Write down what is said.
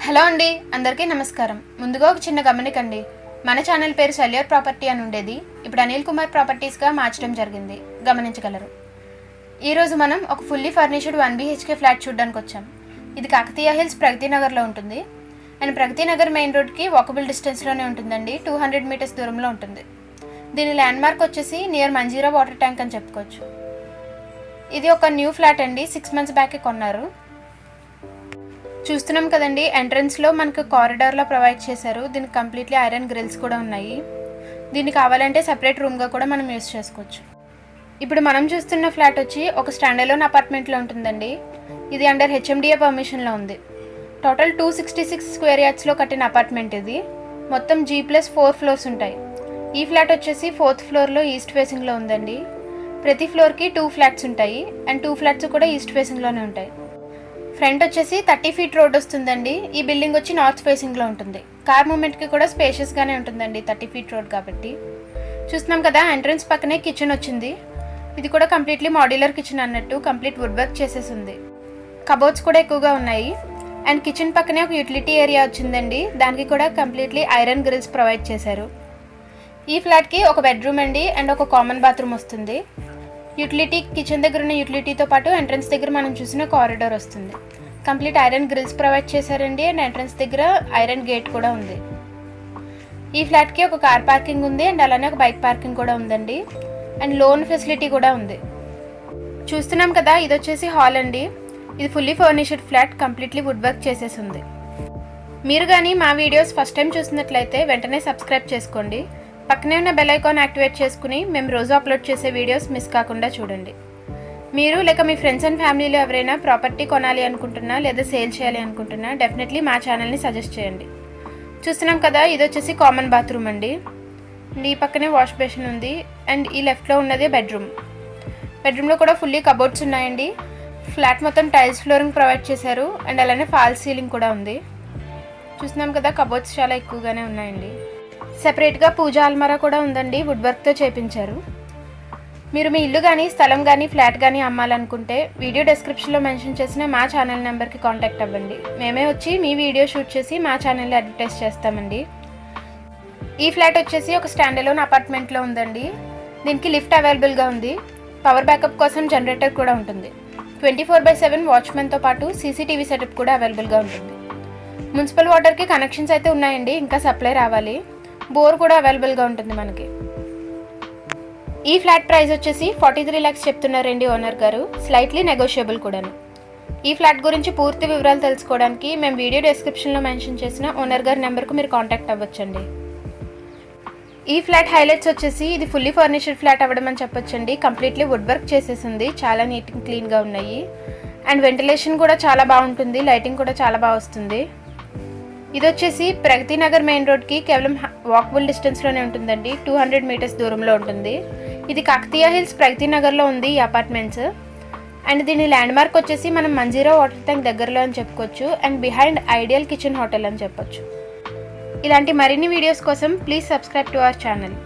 Hello అండి, అందరికీ నమస్కారం. ముందుగా ఒక చిన్న గమనికండి. మన ఛానల్ పేరు సెల్యూర్ ప్రాపర్టీ అని ఉండేది. ఇప్పుడు అనిల్ కుమార్ ప్రాపర్టీస్గా మార్చడం జరిగింది, గమనించగలరు. ఈరోజు మనం ఒక ఫుల్లీ ఫర్నిష్డ్ 1 BHK ఫ్లాట్ చూడడానికి వచ్చాం. ఇది కాకతీయ హిల్స్ ప్రగతి నగర్లో ఉంటుంది. అండ్ ప్రగతి నగర్ మెయిన్ రోడ్కి వాకబుల్ డిస్టెన్స్లోనే ఉంటుందండి. 200 మీటర్స్ దూరంలో ఉంటుంది. దీని ల్యాండ్ మార్క్ వచ్చేసి నియర్ మంజీరా వాటర్ ట్యాంక్ అని చెప్పుకోవచ్చు. ఇది ఒక న్యూ ఫ్లాట్ అండి, 6 months బ్యాకే కొన్నారు. చూస్తున్నాం కదండి, ఎంట్రన్స్లో మనకు కారిడార్లో ప్రొవైడ్ చేశారు. దీనికి కంప్లీట్లీ ఐరన్ గ్రిల్స్ కూడా ఉన్నాయి. దీన్ని కావాలంటే సెపరేట్ రూమ్గా కూడా మనం యూస్ చేసుకోవచ్చు. ఇప్పుడు మనం చూస్తున్న ఫ్లాట్ వచ్చి ఒక స్టాండర్లోన్ అపార్ట్మెంట్లో ఉంటుందండి. ఇది అండర్ HMDA పర్మిషన్లో ఉంది. టోటల్ 266 స్క్వేర్ యార్డ్స్లో కట్టిన అపార్ట్మెంట్ ఇది. మొత్తం G+4 ఫ్లోర్స్ ఉంటాయి. ఈ ఫ్లాట్ వచ్చేసి 4th ఫ్లోర్లో ఈస్ట్ ఫేసింగ్లో ఉందండి. ప్రతి ఫ్లోర్కి 2 ఫ్లాట్స్ ఉంటాయి. అండ్ 2 ఫ్లాట్స్ కూడా ఈస్ట్ ఫేసింగ్లోనే ఉంటాయి. ఫ్రంట్ వచ్చేసి 30 feet రోడ్ వస్తుందండి. ఈ బిల్డింగ్ వచ్చి నార్త్ ఫేసింగ్లో ఉంటుంది. కార్ మూమెంట్కి కూడా స్పేషియస్గానే ఉంటుందండి, 30 feet రోడ్ కాబట్టి. చూస్తున్నాం కదా, ఎంట్రన్స్ పక్కనే కిచెన్ వచ్చింది. ఇది కూడా కంప్లీట్లీ మాడ్యులర్ కిచెన్ అన్నట్టు కంప్లీట్ వుడ్ వర్క్ చేసేసి ఉంది. కబోర్డ్స్ కూడా ఎక్కువగా ఉన్నాయి. అండ్ కిచెన్ పక్కనే ఒక యూటిలిటీ ఏరియా వచ్చిందండి. దానికి కూడా కంప్లీట్లీ ఐరన్ గ్రిల్స్ ప్రొవైడ్ చేశారు. ఈ ఫ్లాట్కి ఒక బెడ్రూమ్ అండి అండ్ ఒక కామన్ బాత్రూమ్ వస్తుంది. యూటిలిటీ కిచెన్ దగ్గర ఉన్న యూటిలిటీతో పాటు ఎంట్రన్స్ దగ్గర మనం చూసిన కారిడార్ వస్తుంది. కంప్లీట్ ఐరన్ గ్రిల్స్ ప్రొవైడ్ చేశారండి. అండ్ ఎంట్రన్స్ దగ్గర ఐరన్ గేట్ కూడా ఉంది. ఈ ఫ్లాట్కి ఒక కార్ పార్కింగ్ ఉంది అండ్ అలానే ఒక బైక్ పార్కింగ్ కూడా ఉందండి. అండ్ లోన్ ఫెసిలిటీ కూడా ఉంది. చూస్తున్నాం కదా, ఇది వచ్చేసి హాల్ అండి. ఇది fully furnished flat, completely wood work చేసేసి ఉంది. మీరు కానీ మా వీడియోస్ ఫస్ట్ టైం చూసినట్లయితే వెంటనే సబ్స్క్రైబ్ చేసుకోండి. పక్కనే ఉన్న బెల్ ఐకాన్ యాక్టివేట్ చేసుకుని మేము రోజు అప్లోడ్ చేసే వీడియోస్ మిస్ కాకుండా చూడండి. మీరు లేక మీ ఫ్రెండ్స్ అండ్ ఫ్యామిలీలో ఎవరైనా ప్రాపర్టీ కొనాలి అనుకుంటున్నా లేదా సేల్ చేయాలి అనుకుంటున్నా డెఫినెట్లీ మా ఛానల్ని సజెస్ట్ చేయండి. చూస్తున్నాం కదా, ఇది వచ్చేసి కామన్ బాత్రూమ్ అండి. ఈ పక్కనే వాష్ బేసిన్ ఉంది. అండ్ ఈ లెఫ్ట్లో ఉన్నదే బెడ్రూమ్. బెడ్రూమ్లో కూడా ఫుల్లీ కబోర్డ్స్ ఉన్నాయండి. ఫ్లాట్ మొత్తం టైల్స్ ఫ్లోరింగ్ ప్రొవైడ్ చేశారు. అండ్ అలానే ఫాల్స్ సీలింగ్ కూడా ఉంది. చూస్తున్నాం కదా, కబోర్డ్స్ చాలా ఎక్కువగానే ఉన్నాయండి. సెపరేట్గా పూజా అల్మారా కూడా ఉందండి, వుడ్ వర్క్తో చేపించారు. మీరు మీ ఇల్లు కానీ స్థలం కానీ ఫ్లాట్ కానీ అమ్మాలనుకుంటే వీడియో డిస్క్రిప్షన్లో మెన్షన్ చేసిన మా ఛానల్ నెంబర్కి కాంటాక్ట్ అవ్వండి. మేమే వచ్చి మీ వీడియో షూట్ చేసి మా ఛానల్లో అడ్వర్టైజ్ చేస్తామండి. ఈ ఫ్లాట్ వచ్చేసి ఒక స్టాండర్లోన్ అపార్ట్మెంట్లో ఉందండి. దీనికి లిఫ్ట్ అవైలబుల్గా ఉంది. పవర్ బ్యాకప్ కోసం జనరేటర్ కూడా ఉంటుంది. 24/7 వాచ్మెన్తో పాటు CCTV సెటప్ కూడా అవైలబుల్గా ఉంటుంది. మున్సిపల్ వాటర్కి కనెక్షన్స్ అయితే ఉన్నాయండి, ఇంకా సప్లై రావాలి. బోర్ కూడా అవైలబుల్గా ఉంటుంది మనకి. ఈ ఫ్లాట్ ప్రైస్ వచ్చేసి 43 lakhs చెప్తున్నారండి ఓనర్ గారు. స్లైట్లీ నెగోషియబుల్ కూడాను. ఈ ఫ్లాట్ గురించి పూర్తి వివరాలు తెలుసుకోవడానికి మేము వీడియో డిస్క్రిప్షన్లో మెన్షన్ చేసిన ఓనర్ గారి నెంబర్కు మీరు కాంటాక్ట్ అవ్వచ్చండి. ఈ ఫ్లాట్ హైలైట్స్ వచ్చేసి ఇది ఫుల్లీ ఫర్నిష్డ్ ఫ్లాట్ అవ్వడం అని చెప్పొచ్చండి. కంప్లీట్లీ వుడ్ వర్క్ చేసేసింది. చాలా నీట్ అండ్ క్లీన్గా ఉన్నాయి. అండ్ వెంటిలేషన్ కూడా చాలా బాగుంటుంది. లైటింగ్ కూడా చాలా బాగా వస్తుంది. ఇది వచ్చేసి ప్రగతి నగర్ మెయిన్ రోడ్కి కేవలం వాకబుల్ డిస్టెన్స్లోనే ఉంటుందండి. 200 మీటర్స్ దూరంలో ఉంటుంది. ఇది కాకతీయ హిల్స్ ప్రగతి నగర్లో ఉంది ఈ అపార్ట్మెంట్స్. అండ్ దీని ల్యాండ్ మార్క్ వచ్చేసి మనం మంజీరా వాటర్ ట్యాంక్ దగ్గరలో అని చెప్పుకోవచ్చు. And behind ideal kitchen hotel అని చెప్పొచ్చు. ఇలాంటి మరిన్ని వీడియోస్ కోసం please subscribe to our channel.